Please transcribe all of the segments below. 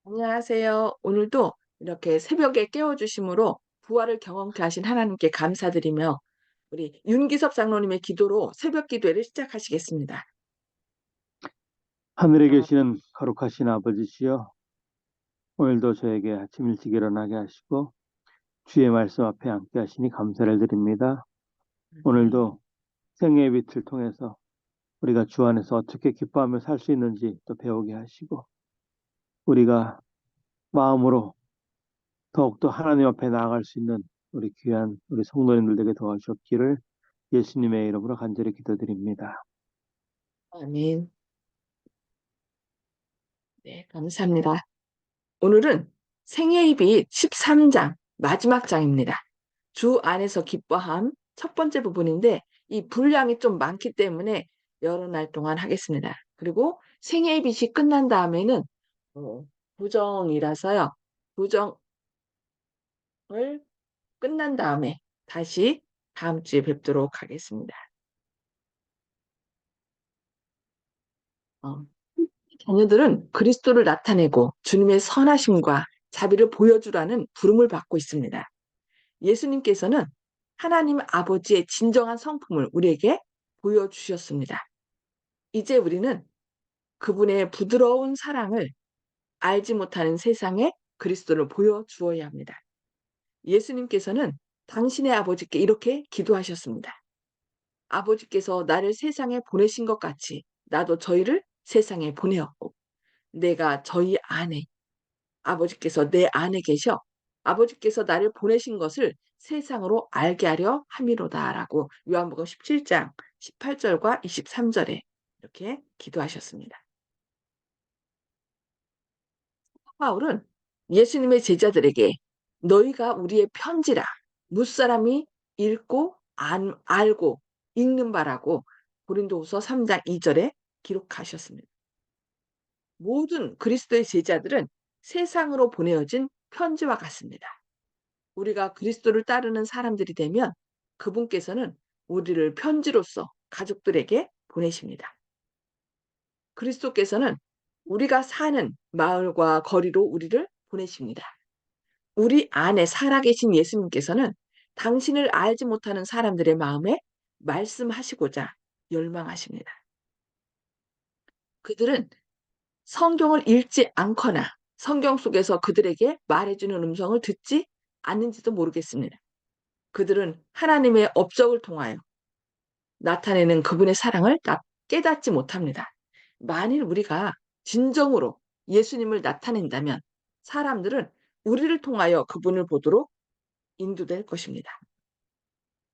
안녕하세요. 오늘도 이렇게 새벽에 깨워주심으로 부활을 경험케 하신 하나님께 감사드리며 우리 윤기섭 장로님의 기도로 새벽 기도회를 시작하시겠습니다. 하늘에 아, 계시는 거룩하신 아버지시여, 오늘도 저에게 아침 일찍 일어나게 하시고 주의 말씀 앞에 앉게 하시니 감사를 드립니다. 네. 오늘도 생애의 빛을 통해서 우리가 주 안에서 어떻게 기뻐하며 살 수 있는지 또 배우게 하시고, 우리가 마음으로 더욱더 하나님 앞에 나아갈 수 있는 우리 귀한 우리 성도님들에게 도와주셨기를 예수님의 이름으로 간절히 기도드립니다. 아멘. 네, 감사합니다. 오늘은 생애의 빛 13장 마지막 장입니다. 주 안에서 기뻐함 첫 번째 부분인데 이 분량이 좀 많기 때문에 여러 날 동안 하겠습니다. 그리고 생애의 빛이 끝난 다음에는 어, 부정이라서요. 부정을 끝난 다음에 다시 다음 주에 뵙도록 하겠습니다. 어, 자녀들은 그리스도를 나타내고 주님의 선하심과 자비를 보여주라는 부름을 받고 있습니다. 예수님께서는 하나님 아버지의 진정한 성품을 우리에게 보여주셨습니다. 이제 우리는 그분의 부드러운 사랑을 알지 못하는 세상에 그리스도를 보여주어야 합니다. 예수님께서는 당신의 아버지께 이렇게 기도하셨습니다. 아버지께서 나를 세상에 보내신 것 같이 나도 저희를 세상에 보내었고 내가 저희 안에 아버지께서 내 안에 계셔 아버지께서 나를 보내신 것을 세상으로 알게 하려 함이로다라고 요한복음 17장 18절과 23절에 이렇게 기도하셨습니다. 바울은 예수님의 제자들에게 너희가 우리의 편지라 무사람이 읽고 알고 읽는 바라고 고린도후서 3장 2절에 기록하셨습니다. 모든 그리스도의 제자들은 세상으로 보내어진 편지와 같습니다. 우리가 그리스도를 따르는 사람들이 되면 그분께서는 우리를 편지로서 가족들에게 보내십니다. 그리스도께서는 우리가 사는 마을과 거리로 우리를 보내십니다. 우리 안에 살아계신 예수님께서는 당신을 알지 못하는 사람들의 마음에 말씀하시고자 열망하십니다. 그들은 성경을 읽지 않거나 성경 속에서 그들에게 말해주는 음성을 듣지 않는지도 모르겠습니다. 그들은 하나님의 업적을 통하여 나타내는 그분의 사랑을 깨닫지 못합니다. 만일 우리가 진정으로 예수님을 나타낸다면 사람들은 우리를 통하여 그분을 보도록 인도될 것입니다.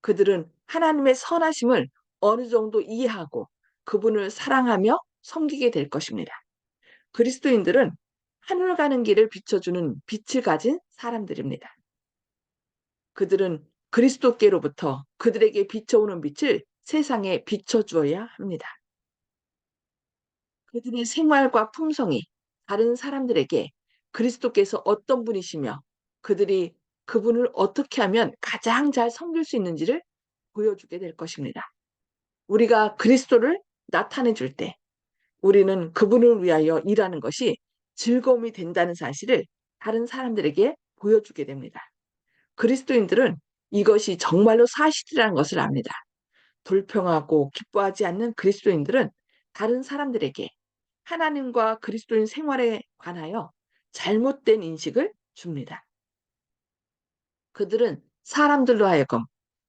그들은 하나님의 선하심을 어느 정도 이해하고 그분을 사랑하며 섬기게 될 것입니다. 그리스도인들은 하늘 가는 길을 비춰주는 빛을 가진 사람들입니다. 그들은 그리스도께로부터 그들에게 비춰오는 빛을 세상에 비춰주어야 합니다. 그들의 생활과 품성이 다른 사람들에게 그리스도께서 어떤 분이시며 그들이 그분을 어떻게 하면 가장 잘 섬길 수 있는지를 보여주게 될 것입니다. 우리가 그리스도를 나타내 줄 때 우리는 그분을 위하여 일하는 것이 즐거움이 된다는 사실을 다른 사람들에게 보여주게 됩니다. 그리스도인들은 이것이 정말로 사실이라는 것을 압니다. 불평하고 기뻐하지 않는 그리스도인들은 다른 사람들에게 하나님과 그리스도인 생활에 관하여 잘못된 인식을 줍니다. 그들은 사람들로 하여금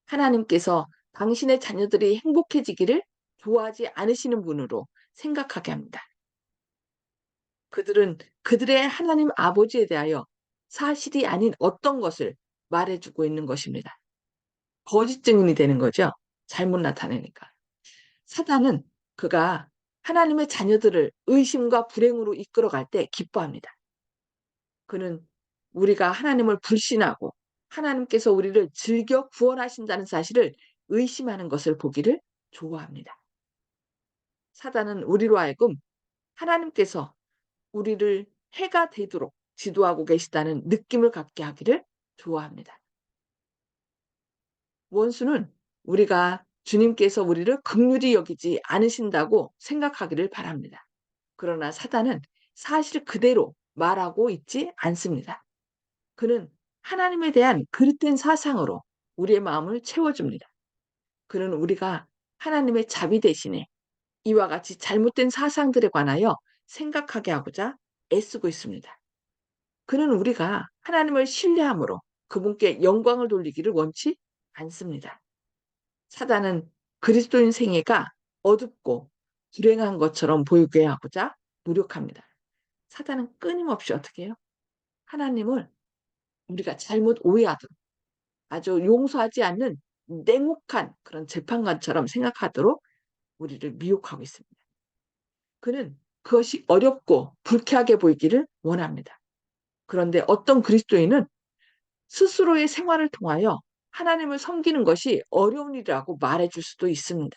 하나님께서 당신의 자녀들이 행복해지기를 좋아하지 않으시는 분으로 생각하게 합니다. 그들은 그들의 하나님 아버지에 대하여 사실이 아닌 어떤 것을 말해주고 있는 것입니다. 거짓 증인이 되는 거죠. 잘못 나타내니까. 사단은 그가 하나님의 자녀들을 의심과 불행으로 이끌어갈 때 기뻐합니다. 그는 우리가 하나님을 불신하고 하나님께서 우리를 즐겨 구원하신다는 사실을 의심하는 것을 보기를 좋아합니다. 사단은 우리로 하여금 하나님께서 우리를 해가 되도록 지도하고 계시다는 느낌을 갖게 하기를 좋아합니다. 원수는 우리가 주님께서 우리를 긍휼히 여기지 않으신다고 생각하기를 바랍니다. 그러나 사단은 사실 그대로 말하고 있지 않습니다. 그는 하나님에 대한 그릇된 사상으로 우리의 마음을 채워줍니다. 그는 우리가 하나님의 자비 대신에 이와 같이 잘못된 사상들에 관하여 생각하게 하고자 애쓰고 있습니다. 그는 우리가 하나님을 신뢰함으로 그분께 영광을 돌리기를 원치 않습니다. 사단은 그리스도인 생애가 어둡고 불행한 것처럼 보이게 하고자 노력합니다. 사단은 끊임없이 어떻게 해요? 하나님을 우리가 잘못 오해하도록 아주 용서하지 않는 냉혹한 그런 재판관처럼 생각하도록 우리를 미혹하고 있습니다. 그는 그것이 어렵고 불쾌하게 보이기를 원합니다. 그런데 어떤 그리스도인은 스스로의 생활을 통하여 하나님을 섬기는 것이 어려운 일이라고 말해줄 수도 있습니다.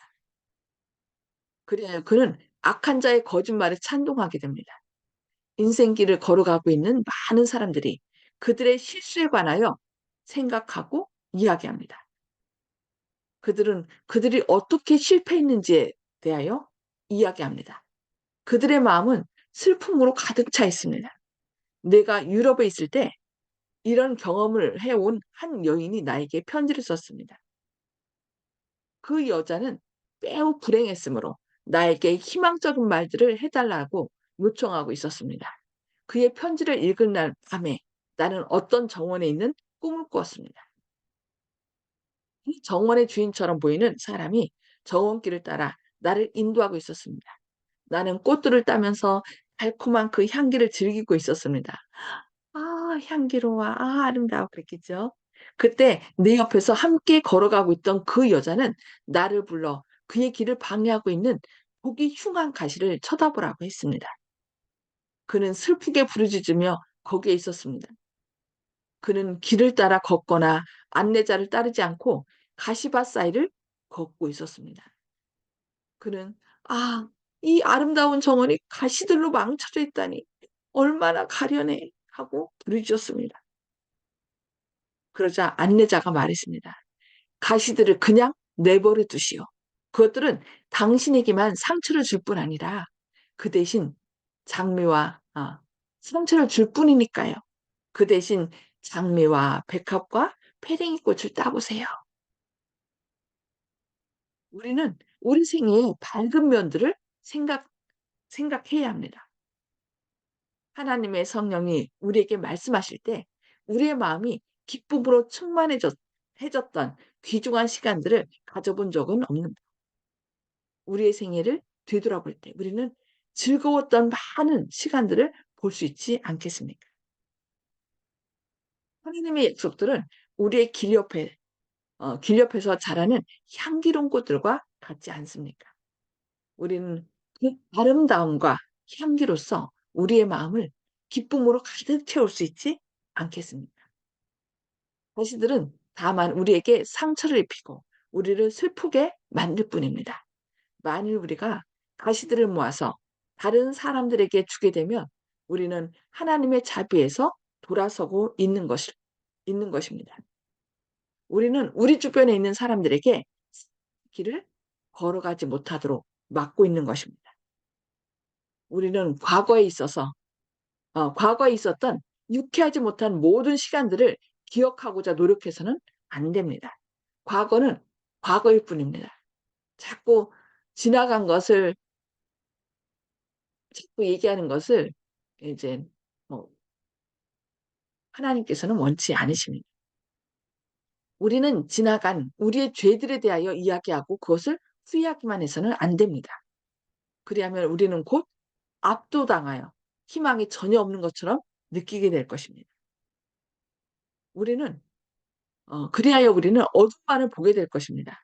그래야 그는 악한 자의 거짓말에 찬동하게 됩니다. 인생길을 걸어가고 있는 많은 사람들이 그들의 실수에 관하여 생각하고 이야기합니다. 그들은 그들이 어떻게 실패했는지에 대하여 이야기합니다. 그들의 마음은 슬픔으로 가득 차 있습니다. 내가 유럽에 있을 때 이런 경험을 해온 한 여인이 나에게 편지를 썼습니다. 그 여자는 매우 불행했으므로 나에게 희망적인 말들을 해달라고 요청하고 있었습니다. 그의 편지를 읽은 날 밤에 나는 어떤 정원에 있는 꿈을 꾸었습니다. 이 정원의 주인처럼 보이는 사람이 정원길을 따라 나를 인도하고 있었습니다. 나는 꽃들을 따면서 달콤한 그 향기를 즐기고 있었습니다. 아, 향기로워. 아, 아름다워. 그랬겠죠. 그때 내 옆에서 함께 걸어가고 있던 그 여자는 나를 불러 그의 길을 방해하고 있는 보기 흉한 가시를 쳐다보라고 했습니다. 그는 슬프게 부르짖으며 거기에 있었습니다. 그는 길을 따라 걷거나 안내자를 따르지 않고 가시밭 사이를 걷고 있었습니다. 그는 아, 이 아름다운 정원이 가시들로 망쳐져 있다니 얼마나 가련해 하고 부르짖었습니다. 그러자 안내자가 말했습니다. 가시들을 그냥 내버려 두시오. 그것들은 당신에게만 상처를 줄 뿐 아니라 그 대신 장미와 상처를 줄 뿐이니까요. 그 대신 장미와 백합과 페랭이 꽃을 따보세요. 우리는 우리 생애의 밝은 면들을 생각해야 합니다. 하나님의 성령이 우리에게 말씀하실 때 우리의 마음이 기쁨으로 해졌던 귀중한 시간들을 가져본 적은 없는가? 우리의 생애를 되돌아볼 때 우리는 즐거웠던 많은 시간들을 볼 수 있지 않겠습니까? 하나님의 약속들은 우리의 길 옆에서 자라는 향기로운 꽃들과 같지 않습니까? 우리는 그 아름다움과 향기로서 우리의 마음을 기쁨으로 가득 채울 수 있지 않겠습니까? 가시들은 다만 우리에게 상처를 입히고 우리를 슬프게 만들 뿐입니다. 만일 우리가 가시들을 모아서 다른 사람들에게 주게 되면 우리는 하나님의 자비에서 돌아서고 있는 것입니다. 우리는 우리 주변에 있는 사람들에게 길을 걸어가지 못하도록 막고 있는 것입니다. 우리는 과거에 있었던 유쾌하지 못한 모든 시간들을 기억하고자 노력해서는 안 됩니다. 과거는 과거일 뿐입니다. 자꾸 지나간 것을 자꾸 얘기하는 것을 이제 뭐 하나님께서는 원치 않으십니다. 우리는 지나간 우리의 죄들에 대하여 이야기하고 그것을 후회하기만 해서는 안 됩니다. 그리하면 우리는 곧 압도당하여 희망이 전혀 없는 것처럼 느끼게 될 것입니다. 우리는 그리하여 우리는 어둠만을 보게 될 것입니다.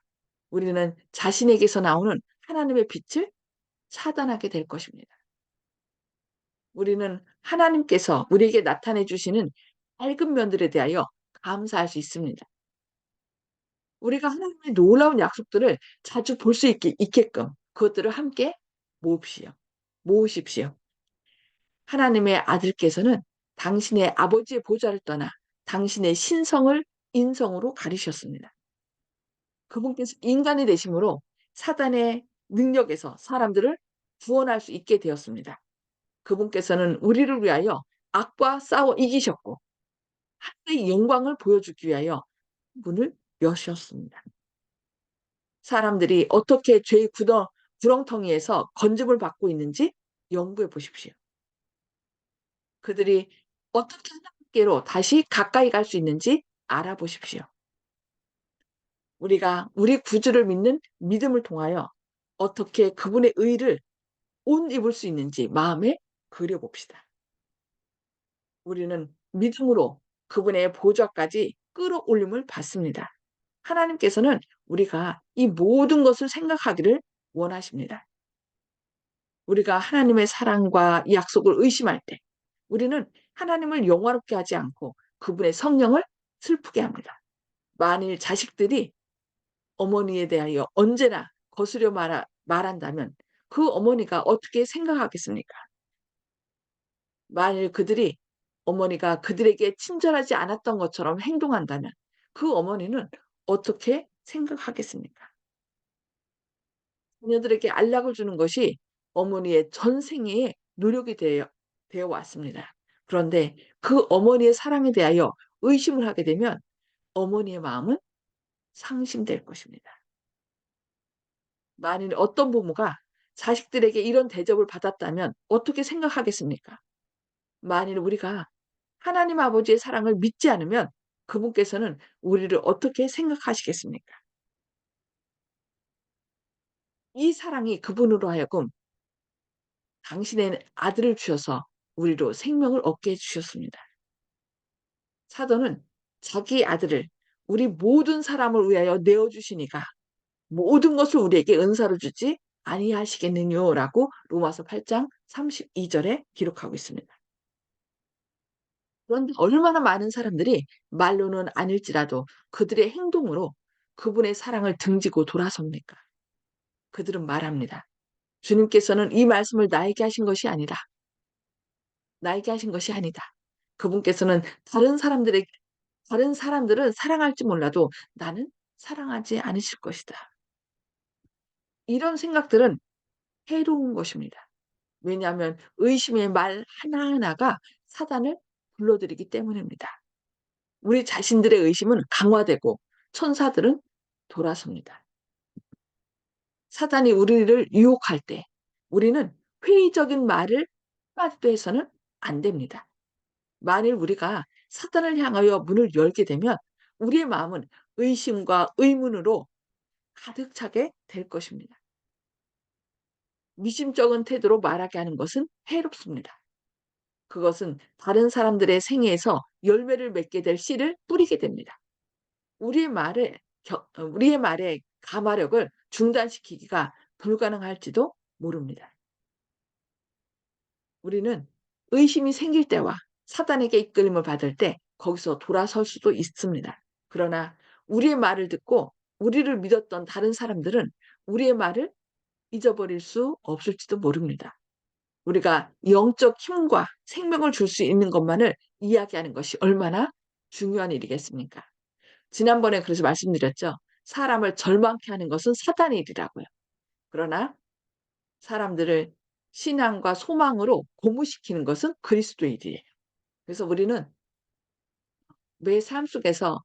우리는 자신에게서 나오는 하나님의 빛을 차단하게 될 것입니다. 우리는 하나님께서 우리에게 나타내 주시는 밝은 면들에 대하여 감사할 수 있습니다. 우리가 하나님의 놀라운 약속들을 자주 볼 수 있게끔 그것들을 함께 모읍시오. 모으십시오. 하나님의 아들께서는 당신의 아버지의 보좌를 떠나 당신의 신성을 인성으로 가리셨습니다. 그분께서 인간이 되심으로 사단의 능력에서 사람들을 구원할 수 있게 되었습니다. 그분께서는 우리를 위하여 악과 싸워 이기셨고 하나님의 영광을 보여주기 위하여 문을 여셨습니다. 사람들이 어떻게 죄의 구렁텅이에서 건짐을 받고 있는지 연구해 보십시오. 그들이 어떻게 하나님께로 다시 가까이 갈 수 있는지 알아보십시오. 우리가 우리 구주를 믿는 믿음을 통하여 어떻게 그분의 의를 옷 입을 수 있는지 마음에 그려봅시다. 우리는 믿음으로 그분의 보좌까지 끌어올림을 받습니다. 하나님께서는 우리가 이 모든 것을 생각하기를 원하십니다. 우리가 하나님의 사랑과 약속을 의심할 때 우리는 하나님을 영화롭게 하지 않고 그분의 성령을 슬프게 합니다. 만일 자식들이 어머니에 대하여 언제나 거스려 말한다면 그 어머니가 어떻게 생각하겠습니까? 만일 그들이 어머니가 그들에게 친절하지 않았던 것처럼 행동한다면 그 어머니는 어떻게 생각하겠습니까? 자녀들에게 안락을 주는 것이 어머니의 전생애의 노력이 되어 왔습니다. 그런데 그 어머니의 사랑에 대하여 의심을 하게 되면 어머니의 마음은 상심될 것입니다. 만일 어떤 부모가 자식들에게 이런 대접을 받았다면 어떻게 생각하겠습니까? 만일 우리가 하나님 아버지의 사랑을 믿지 않으면 그분께서는 우리를 어떻게 생각하시겠습니까? 이 사랑이 그분으로 하여금 당신의 아들을 주셔서 우리로 생명을 얻게 해 주셨습니다. 사도는 자기 아들을 우리 모든 사람을 위하여 내어 주시니가 모든 것을 우리에게 은사로 주지 아니하시겠느냐라고 로마서 8장 32절에 기록하고 있습니다. 그런데 얼마나 많은 사람들이 말로는 아닐지라도 그들의 행동으로 그분의 사랑을 등지고 돌아섭니까? 그들은 말합니다. 주님께서는 이 말씀을 나에게 하신 것이 아니라 나에게 하신 것이 아니다. 그분께서는 다른 사람들은 사랑할지 몰라도 나는 사랑하지 않으실 것이다. 이런 생각들은 해로운 것입니다. 왜냐하면 의심의 말 하나하나가 사단을 불러들이기 때문입니다. 우리 자신들의 의심은 강화되고 천사들은 돌아섭니다. 사단이 우리를 유혹할 때 우리는 회의적인 말을 한마디도 해서는 안 됩니다. 만일 우리가 사단을 향하여 문을 열게 되면 우리의 마음은 의심과 의문으로 가득 차게 될 것입니다. 미심쩍은 태도로 말하게 하는 것은 해롭습니다. 그것은 다른 사람들의 생애에서 열매를 맺게 될 씨를 뿌리게 됩니다. 우리의 말의 가마력을 중단시키기가 불가능할지도 모릅니다. 우리는 의심이 생길 때와 사단에게 이끌림을 받을 때 거기서 돌아설 수도 있습니다. 그러나 우리의 말을 듣고 우리를 믿었던 다른 사람들은 우리의 말을 잊어버릴 수 없을지도 모릅니다. 우리가 영적 힘과 생명을 줄 수 있는 것만을 이야기하는 것이 얼마나 중요한 일이겠습니까? 지난번에 그래서 말씀드렸죠. 사람을 절망케 하는 것은 사단의 일이라고요. 그러나 사람들을 신앙과 소망으로 고무시키는 것은 그리스도의 일이에요. 그래서 우리는 매 삶 속에서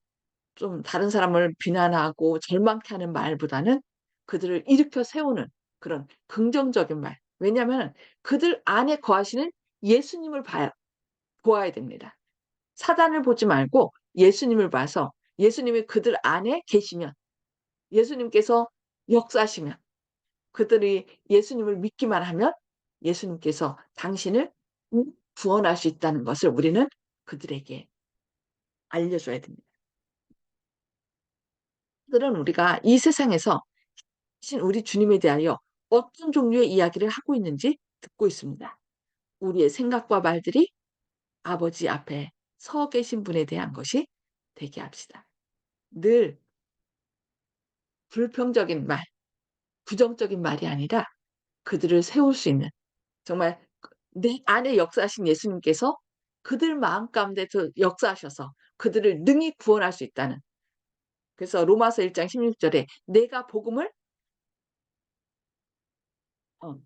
좀 다른 사람을 비난하고 절망케 하는 말보다는 그들을 일으켜 세우는 그런 긍정적인 말. 왜냐하면 그들 안에 거하시는 예수님을 보아야 됩니다. 사단을 보지 말고 예수님을 봐서 예수님이 그들 안에 계시면 예수님께서 역사하시면 그들이 예수님을 믿기만 하면 예수님께서 당신을 구원할 수 있다는 것을 우리는 그들에게 알려줘야 됩니다. 그들은 우리가 이 세상에서 신 우리 주님에 대하여 어떤 종류의 이야기를 하고 있는지 듣고 있습니다. 우리의 생각과 말들이 아버지 앞에 서 계신 분에 대한 것이 되게 합시다. 늘 불평적인 말, 부정적인 말이 아니라 그들을 세울 수 있는 정말 내 안에 역사하신 예수님께서 그들 마음 가운데서 역사하셔서 그들을 능히 구원할 수 있다는 그래서 로마서 1장 16절에 내가 복음을 어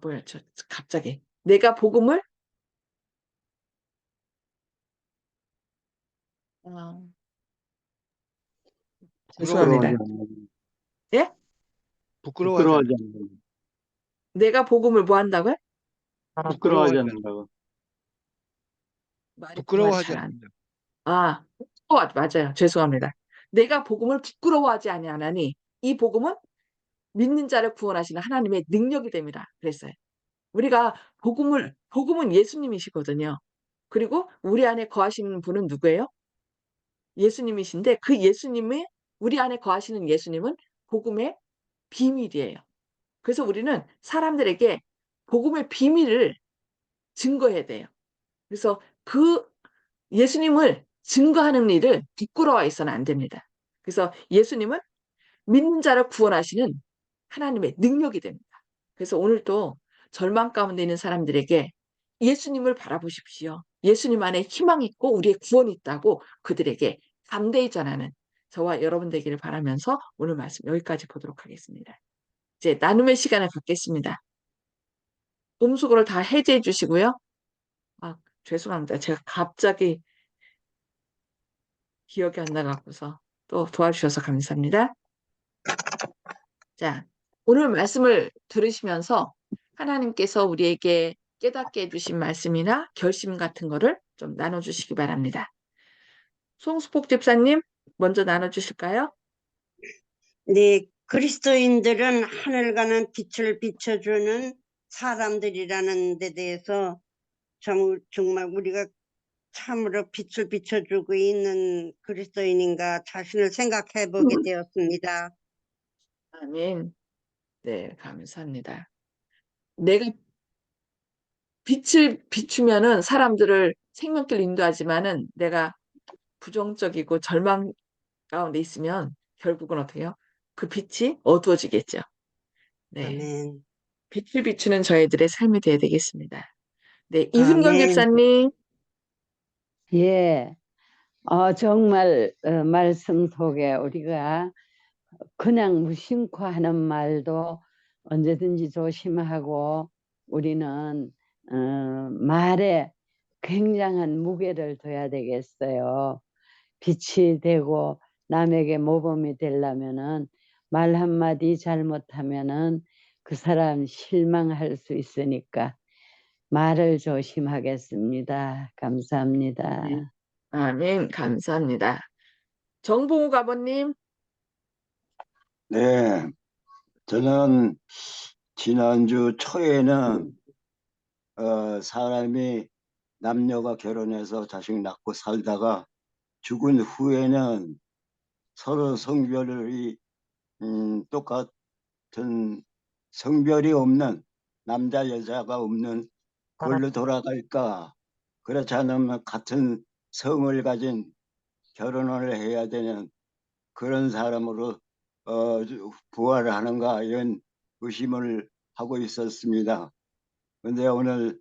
뭐야 저 갑자기 내가 복음을 아, 부끄러워하지 부끄러워하지 죄송합니다. 않는, 않는, 예? 부끄러워하지 부끄러워하지 않는, 않는, 내가 복음을 뭐 한다고요? 부끄러워하지 부끄러워하지 않는, 않는다고. 말이 그 말이 부끄러워하지 잘 안. 않는다. 아, 맞아요. 죄송합니다. 내가 복음을 부끄러워하지 아니하나니 이 복음은 믿는 자를 구원하시는 하나님의 능력이 됩니다. 그랬어요. 우리가 복음은 예수님이시거든요. 그리고 우리 안에 거하시는 분은 누구예요? 예수님이신데 그 예수님의 우리 안에 거하시는 예수님은 복음의 비밀이에요. 그래서 우리는 사람들에게 복음의 비밀을 증거해야 돼요. 그래서 그 예수님을 증거하는 일을 부끄러워해서는 안 됩니다. 그래서 예수님은 믿는 자를 구원하시는 하나님의 능력이 됩니다. 그래서 오늘도 절망 가운데 있는 사람들에게 예수님을 바라보십시오. 예수님 안에 희망이 있고 우리의 구원이 있다고 그들에게 담대히 전하는 저와 여러분 되기를 바라면서 오늘 말씀 여기까지 보도록 하겠습니다. 이제 나눔의 시간을 갖겠습니다. 꼼수고를 다 해제해 주시고요. 아, 죄송합니다. 제가 갑자기 기억이 안 나갖고서 또 도와주셔서 감사합니다. 자, 오늘 말씀을 들으시면서 하나님께서 우리에게 깨닫게 해주신 말씀이나 결심 같은 거를 좀 나눠주시기 바랍니다. 송수복 집사님, 먼저 나눠주실까요? 네, 그리스도인들은 하늘 가는 빛을 비춰주는 사람들이라는 데 대해서 정말 우리가 참으로 빛을 비춰주고 있는 그리스도인인가 자신을 생각해 보게 되었습니다. 아멘. 네, 감사합니다. 내가 빛을 비추면은 사람들을 생명길 인도하지만은 내가 부정적이고 절망 가운데 있으면 결국은 어떻게 해요? 그 빛이 어두워지겠죠. 네. 아멘. 빛을 비추는 저희들의 삶이 되어야 되겠습니다. 네, 이순경 아멘. 집사님. 예, 정말 말씀 속에 우리가 그냥 무심코 하는 말도 언제든지 조심하고 우리는 말에 굉장한 무게를 둬야 되겠어요. 빛이 되고 남에게 모범이 되려면은 말 한마디 잘못하면은 그 사람 실망할 수 있으니까 말을 조심하겠습니다. 감사합니다. 아멘, 감사합니다. 정봉욱 아버님. 네, 저는 지난주 초에는 사람이 남녀가 결혼해서 자식 낳고 살다가 죽은 후에는 서로 성별이 똑같은 성별이 없는 남자 여자가 없는 그걸로 돌아갈까? 그렇지 않으면 같은 성을 가진 결혼을 해야 되는 그런 사람으로 부활을 하는가 이런 의심을 하고 있었습니다. 근데 오늘은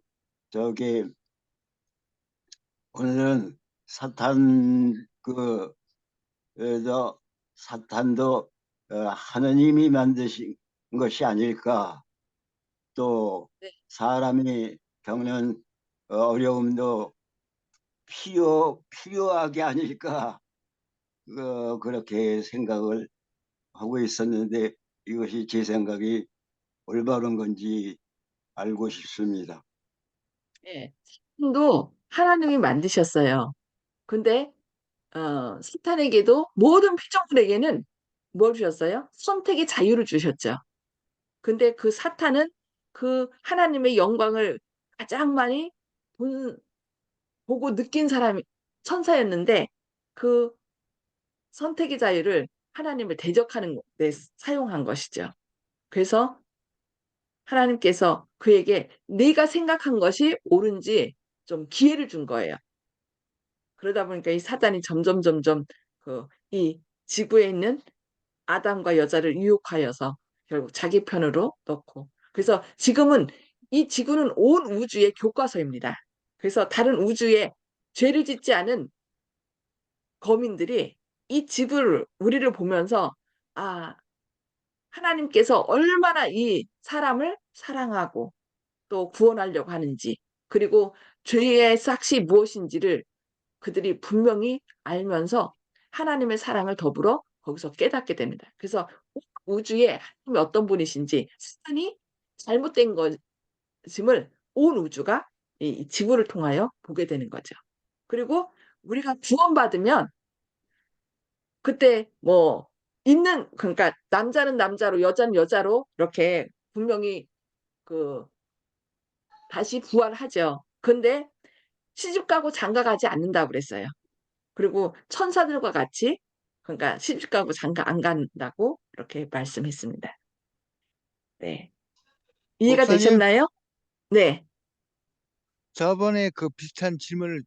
사탄 그래서 사탄도 하느님이 만드신 것이 아닐까. 또 네. 사람이 겪는 어려움도 필요하게 아닐까. 그렇게 생각을 하고 있었는데 이것이 제 생각이 올바른 건지 알고 싶습니다. 네. 사탄도 하나님이 만드셨어요. 근데 사탄에게도 모든 피조물에게는 뭘 주셨어요? 선택의 자유를 주셨죠. 근데 그 사탄은 그 하나님의 영광을 가장 많이 보고 느낀 사람이 천사였는데 그 선택의 자유를 하나님을 대적하는 데 사용한 것이죠. 그래서 하나님께서 그에게 네가 생각한 것이 옳은지 좀 기회를 준 거예요. 그러다 보니까 이 사단이 점점 이 지구에 있는 아담과 여자를 유혹하여서 결국 자기 편으로 넣고 그래서 지금은 이 지구는 온 우주의 교과서입니다. 그래서 다른 우주에 죄를 짓지 않은 거민들이 이 지구를 우리를 보면서 아 하나님께서 얼마나 이 사람을 사랑하고 또 구원하려고 하는지 그리고 죄의 삭시 무엇인지를 그들이 분명히 알면서 하나님의 사랑을 더불어 거기서 깨닫게 됩니다. 그래서 우주에 하나님이 어떤 분이신지 사탄이 잘못된 것임을 온 우주가 이 지구를 통하여 보게 되는 거죠. 그리고 우리가 구원받으면 그때 뭐 그러니까 남자는 남자로 여자는 여자로 이렇게 분명히 그 다시 부활하죠. 근데 시집가고 장가가지 않는다고 그랬어요. 그리고 천사들과 같이 그러니까 시집가고 장가 안 간다고 이렇게 말씀했습니다. 네. 이해가 목사님, 되셨나요? 네. 저번에 그 비슷한 질문을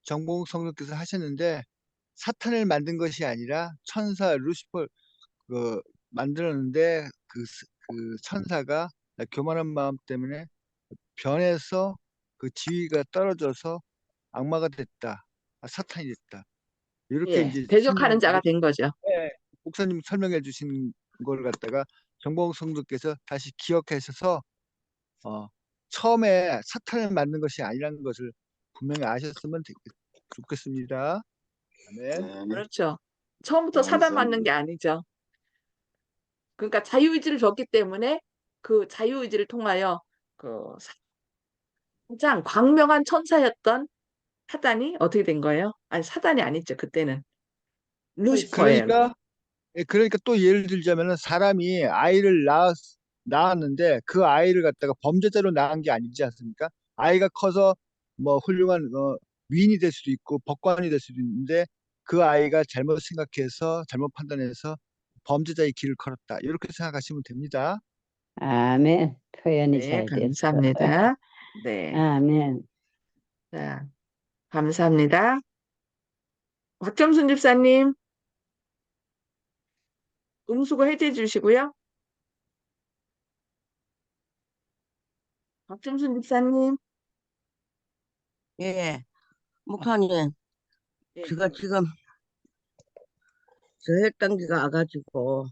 정봉 성도께서 하셨는데, 사탄을 만든 것이 아니라 천사 루시퍼 그 만들었는데 그 천사가 교만한 마음 때문에 변해서 그 지위가 떨어져서 악마가 됐다. 사탄이 됐다. 이렇게 예. 이제 대적하는 자가 된 거죠. 네, 목사님 설명해 주신 걸 갖다가 정봉 성도께서 다시 기억하셔서 처음에 사탄을 만든 것이 아니라는 것을 분명히 아셨으면 좋겠습니다. 아멘. 네, 그렇죠. 처음부터 사단 맞는 게 감사합니다. 아니죠. 그러니까 자유의지를 줬기 때문에 그 자유의지를 통하여 그 가장 광명한 천사였던 사단이 어떻게 된 거예요? 아니, 사단이 아니죠. 그때는 루시퍼예요. 그러니까 또 예를 들자면은 사람이 아이를 낳았는데 그 아이를 갖다가 범죄자로 낳은 게 아니지 않습니까? 아이가 커서 뭐 훌륭한 위인이 될 수도 있고 법관이 될 수도 있는데 그 아이가 잘못 생각해서 잘못 판단해서 범죄자의 길을 걸었다. 이렇게 생각하시면 됩니다. 아멘. 표현이 네, 잘 됐어. 감사합니다. 네, 아멘. 자, 감사합니다. 박점순 집사님, 음수거 해제 주시고요. 박점순 집사님, 예, 목사님, 네. 제가 지금 저 혈당기가 와가지고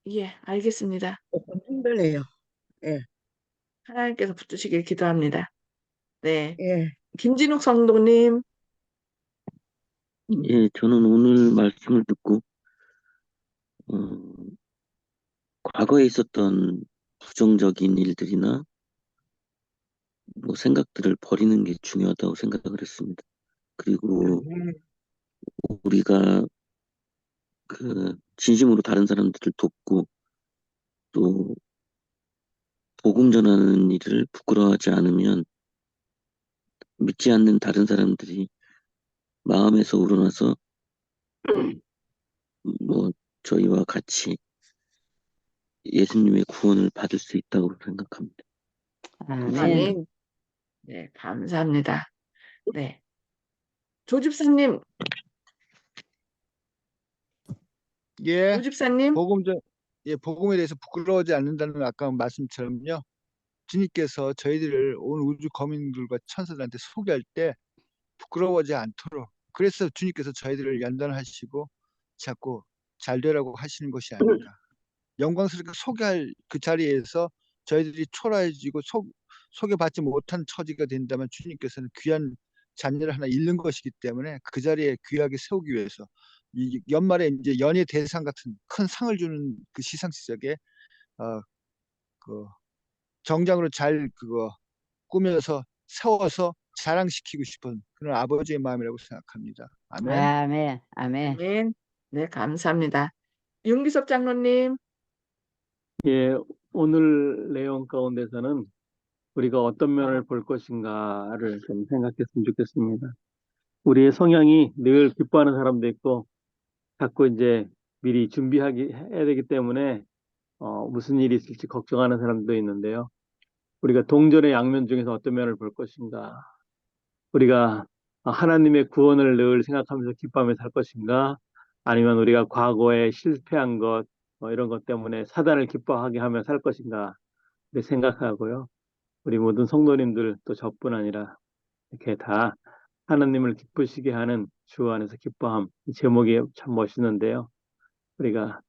예, 알겠습니다. 조금 힘드네요. 예, 하나님께서 붙드시길 기도합니다. 네, 예, 김진욱 성도님, 예, 저는 오늘 말씀을 듣고, 어, 과거에 있었던 부정적인 일들이나 뭐 생각들을 버리는 게 중요하다고 생각을 했습니다. 그리고 우리가 진심으로 다른 사람들을 돕고 또 복음 전하는 일을 부끄러워하지 않으면 믿지 않는 다른 사람들이 마음에서 우러나서 뭐 저희와 같이 예수님의 구원을 받을 수 있다고 생각합니다. 아멘. 아멘. 네, 감사합니다. 네, 조 집사님, 예, 조 집사님, 복음에 대해서 부끄러워하지 않는다는 아까 말씀처럼요. 주님께서 저희들을 온 우주 거민들과 천사들한테 소개할 때 부끄러워하지 않도록 그래서 주님께서 저희들을 연단하시고 자꾸 잘 되라고 하시는 것이 아닌가. 영광스럽게 소개할 그 자리에서 저희들이 초라해지고 소개받지 못한 처지가 된다면 주님께서는 귀한 자녀를 하나 잃는 것이기 때문에 그 자리에 귀하게 세우기 위해서 이 연말에 이제 연예 대상 같은 큰 상을 주는 그 시상식에 그 정장으로 잘 꾸며서 세워서 자랑시키고 싶은 그런 아버지의 마음이라고 생각합니다. 아멘. 아멘. 아멘. 아멘. 네, 감사합니다. 윤기섭 장로님, 예, 오늘 내용 가운데서는 우리가 어떤 면을 볼 것인가를 좀 생각했으면 좋겠습니다. 우리의 성향이 늘 기뻐하는 사람도 있고 자꾸 이제 미리 해야 되기 때문에 무슨 일이 있을지 걱정하는 사람도 있는데요. 우리가 동전의 양면 중에서 어떤 면을 볼 것인가? 우리가 하나님의 구원을 늘 생각하면서 기뻐하며 살 것인가? 아니면 우리가 과거에 실패한 것, 이런 것 때문에 사단을 기뻐하게 하며 살 것인가? 이렇게 생각하고요. 우리 모든 성도님들 또 저뿐 아니라 이렇게 다 하나님을 기쁘시게 하는 주 안에서 기뻐함. 이 제목이 참 멋있는데요. 우리가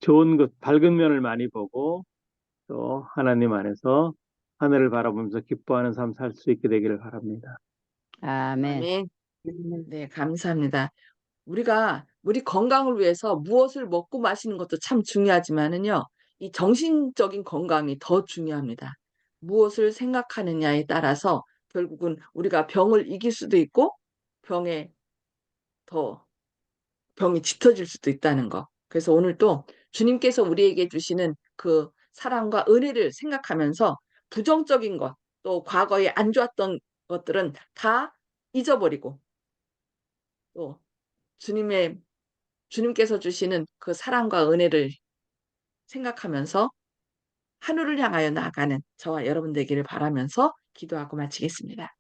좋은 것, 밝은 면을 많이 보고 또 하나님 안에서 하늘을 바라보면서 기뻐하는 삶 살 수 있게 되기를 바랍니다. 아멘. 아멘. 네, 감사합니다. 우리 건강을 위해서 무엇을 먹고 마시는 것도 참 중요하지만은요, 이 정신적인 건강이 더 중요합니다. 무엇을 생각하느냐에 따라서 결국은 우리가 병을 이길 수도 있고, 병에 더 병이 짙어질 수도 있다는 거. 그래서 오늘 또 주님께서 우리에게 주시는 그 사랑과 은혜를 생각하면서 부정적인 것, 또 과거에 안 좋았던 것들은 다 잊어버리고, 또 주님의 주님께서 주시는 그 사랑과 은혜를 생각하면서 하늘을 향하여 나아가는 저와 여러분 되기를 바라면서 기도하고 마치겠습니다.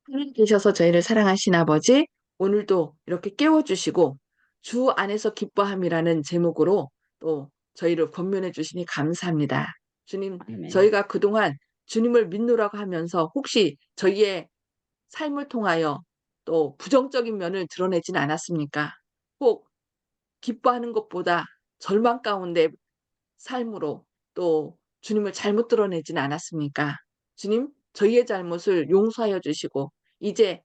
하나님 계셔서 저희를 사랑하신 아버지, 오늘도 이렇게 깨워주시고 주 안에서 기뻐함이라는 제목으로 또 저희를 권면해 주시니 감사합니다. 주님, 아멘. 저희가 그동안 주님을 믿노라고 하면서 혹시 저희의 삶을 통하여 또 부정적인 면을 드러내진 않았습니까? 혹 기뻐하는 것보다 절망 가운데 삶으로 또 주님을 잘못 드러내진 않았습니까? 주님, 저희의 잘못을 용서하여 주시고 이제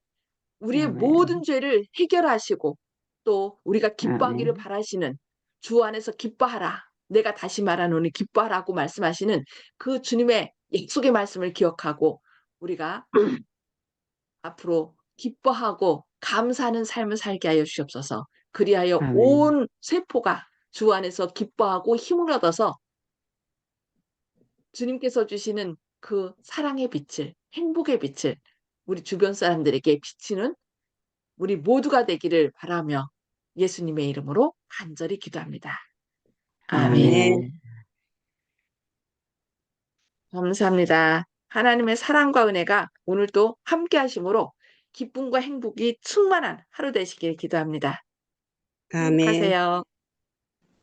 우리의 모든 아멘. 죄를 해결하시고 또 우리가 기뻐하기를 아멘. 바라시는 주 안에서 기뻐하라. 내가 다시 말하노니 기뻐하라고 말씀하시는 그 주님의 약속의 말씀을 기억하고 우리가 앞으로 기뻐하고 감사하는 삶을 살게 하여 주시옵소서. 그리하여 아멘. 온 세포가 주 안에서 기뻐하고 힘을 얻어서 주님께서 주시는 그 사랑의 빛을, 행복의 빛을 우리 주변 사람들에게 비치는 우리 모두가 되기를 바라며 예수님의 이름으로 간절히 기도합니다. 아멘. 아멘. 감사합니다. 하나님의 사랑과 은혜가 오늘도 함께 하심으로 기쁨과 행복이 충만한 하루 되시길 기도합니다. 아멘. 행복하세요.